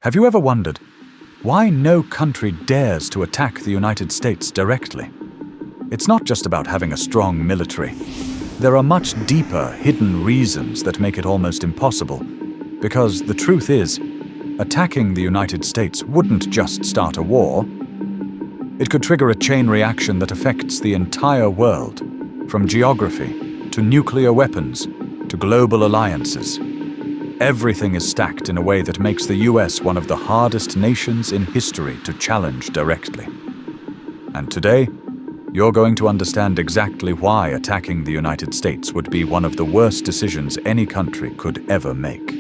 Have you ever wondered why no country dares to attack the United States directly? It's not just about having a strong military. There are much deeper, hidden reasons that make it almost impossible. Because the truth is, attacking the United States wouldn't just start a war. It could trigger a chain reaction that affects the entire world, from geography to nuclear weapons to global alliances. Everything is stacked in a way that makes the US one of the hardest nations in history to challenge directly. And today, you're going to understand exactly why attacking the United States would be one of the worst decisions any country could ever make.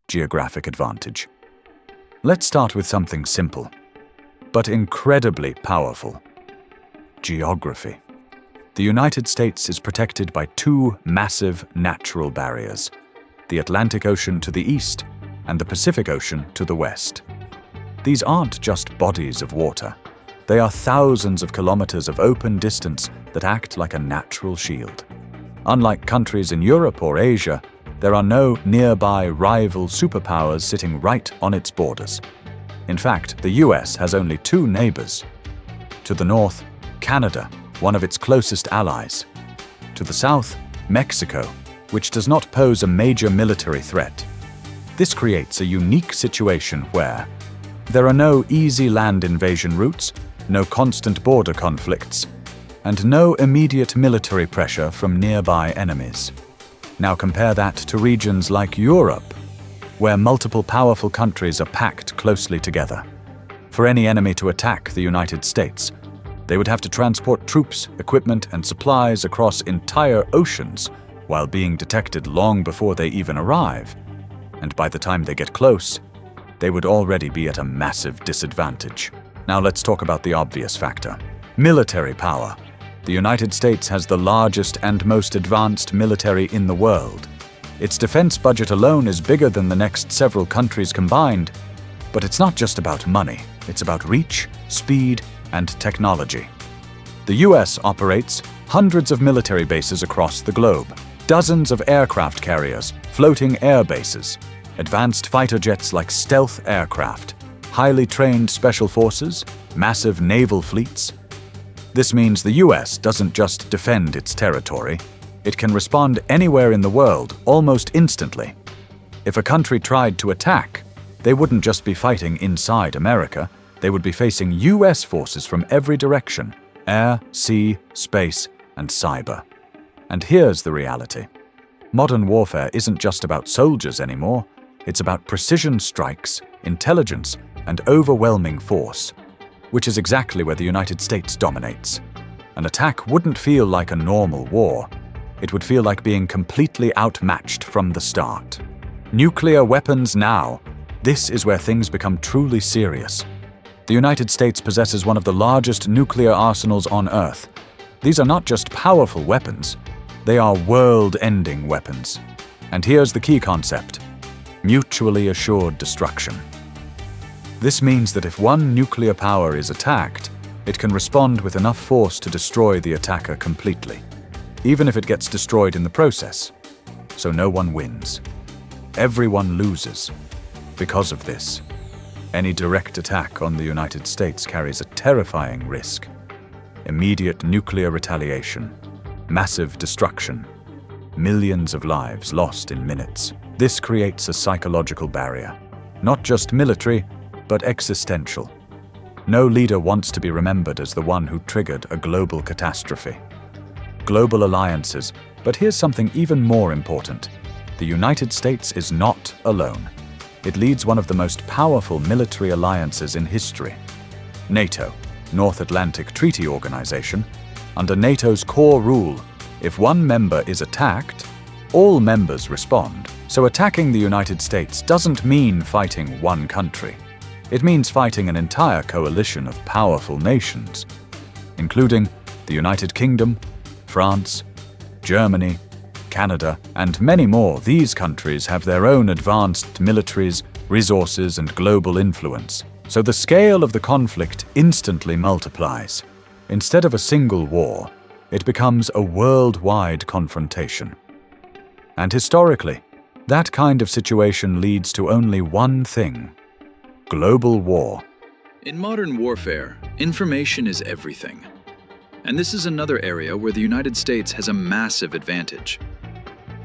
Geographic advantage. Let's start with something simple, but incredibly powerful. Geography. The United States is protected by two massive natural barriers, the Atlantic Ocean to the east and the Pacific Ocean to the west. These aren't just bodies of water. They are thousands of kilometers of open distance that act like a natural shield. Unlike countries in Europe or Asia, there are no nearby rival superpowers sitting right on its borders. In fact, the US has only two neighbors. To the north, Canada, one of its closest allies. To the south, Mexico, which does not pose a major military threat. This creates a unique situation where there are no easy land invasion routes, no constant border conflicts, and no immediate military pressure from nearby enemies. Now compare that to regions like Europe, where multiple powerful countries are packed closely together. For any enemy to attack the United States, they would have to transport troops, equipment, and supplies across entire oceans while being detected long before they even arrive. And by the time they get close, they would already be at a massive disadvantage. Now let's talk about the obvious factor: military power. The United States has the largest and most advanced military in the world. Its defense budget alone is bigger than the next several countries combined. But it's not just about money. It's about reach, speed, and technology. The US operates hundreds of military bases across the globe, dozens of aircraft carriers, floating air bases, advanced fighter jets like stealth aircraft, highly trained special forces, massive naval fleets. This means the US doesn't just defend its territory, it can respond anywhere in the world almost instantly. If a country tried to attack, they wouldn't just be fighting inside America, they would be facing US forces from every direction: air, sea, space, and cyber. And here's the reality. Modern warfare isn't just about soldiers anymore, it's about precision strikes, intelligence, and overwhelming force, which is exactly where the United States dominates. An attack wouldn't feel like a normal war. It would feel like being completely outmatched from the start. Nuclear weapons now. This is where things become truly serious. The United States possesses one of the largest nuclear arsenals on Earth. These are not just powerful weapons, they are world-ending weapons. And here's the key concept: mutually assured destruction. This means that if one nuclear power is attacked, it can respond with enough force to destroy the attacker completely, even if it gets destroyed in the process. So no one wins. Everyone loses. Because of this, any direct attack on the United States carries a terrifying risk: immediate nuclear retaliation, massive destruction, millions of lives lost in minutes. This creates a psychological barrier, not just military, but existential. No leader wants to be remembered as the one who triggered a global catastrophe. Global alliances, but here's something even more important. The United States is not alone. It leads one of the most powerful military alliances in history. NATO, North Atlantic Treaty Organization. Under NATO's core rule, if one member is attacked, all members respond. So attacking the United States doesn't mean fighting one country. It means fighting an entire coalition of powerful nations, including the United Kingdom, France, Germany, Canada, and many more. These countries have their own advanced militaries, resources, and global influence. So the scale of the conflict instantly multiplies. Instead of a single war, it becomes a worldwide confrontation. And historically, That kind of situation leads to only one thing: global war. In modern warfare, information is everything. And this is another area where the United States has a massive advantage.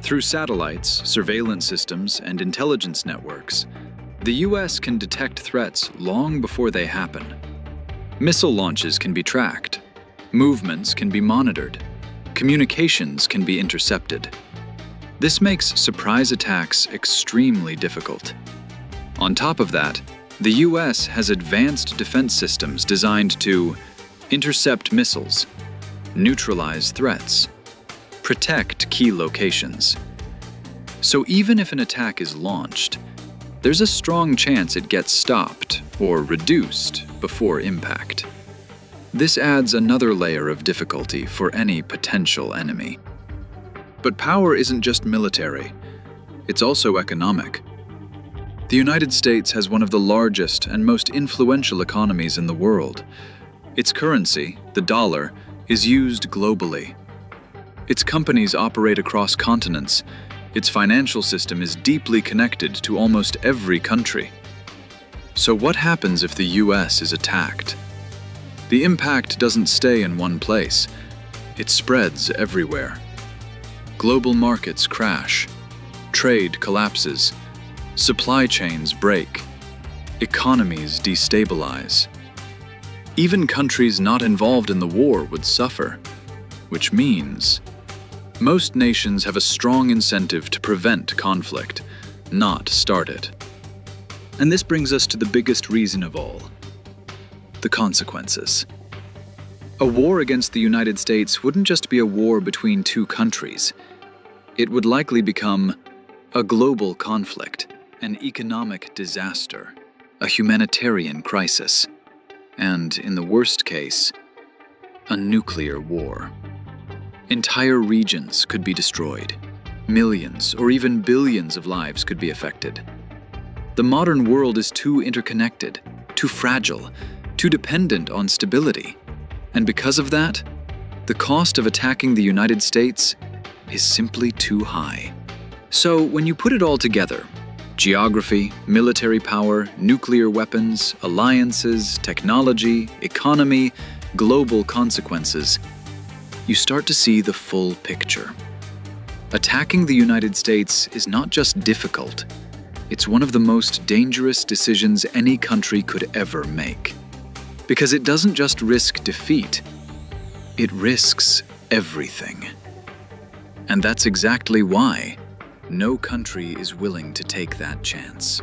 Through satellites, surveillance systems, and intelligence networks, the US can detect threats long before they happen. Missile launches can be tracked, movements can be monitored, communications can be intercepted. This makes surprise attacks extremely difficult. On top of that, the US has advanced defense systems designed to intercept missiles, neutralize threats, protect key locations. So even if an attack is launched, there's a strong chance it gets stopped or reduced before impact. This adds another layer of difficulty for any potential enemy. But power isn't just military, it's also economic. The United States has one of the largest and most influential economies in the world. Its currency, the dollar, is used globally. Its companies operate across continents. Its financial system is deeply connected to almost every country. So what happens if the US is attacked? The impact doesn't stay in one place. It spreads everywhere. Global markets crash. Trade collapses. Supply chains break. Economies destabilize. Even countries not involved in the war would suffer, which means most nations have a strong incentive to prevent conflict, not start it. And this brings us to the biggest reason of all: the consequences. A war against the United States wouldn't just be a war between two countries. It would likely become a global conflict, an economic disaster, a humanitarian crisis, and, in the worst case, a nuclear war. Entire regions could be destroyed. Millions or even billions of lives could be affected. The modern world is too interconnected, too fragile, too dependent on stability. And because of that, the cost of attacking the United States is simply too high. So when you put it all together, geography, military power, nuclear weapons, alliances, technology, economy, global consequences, you start to see the full picture. Attacking the United States is not just difficult, it's one of the most dangerous decisions any country could ever make. Because it doesn't just risk defeat, it risks everything. And that's exactly why no country is willing to take that chance.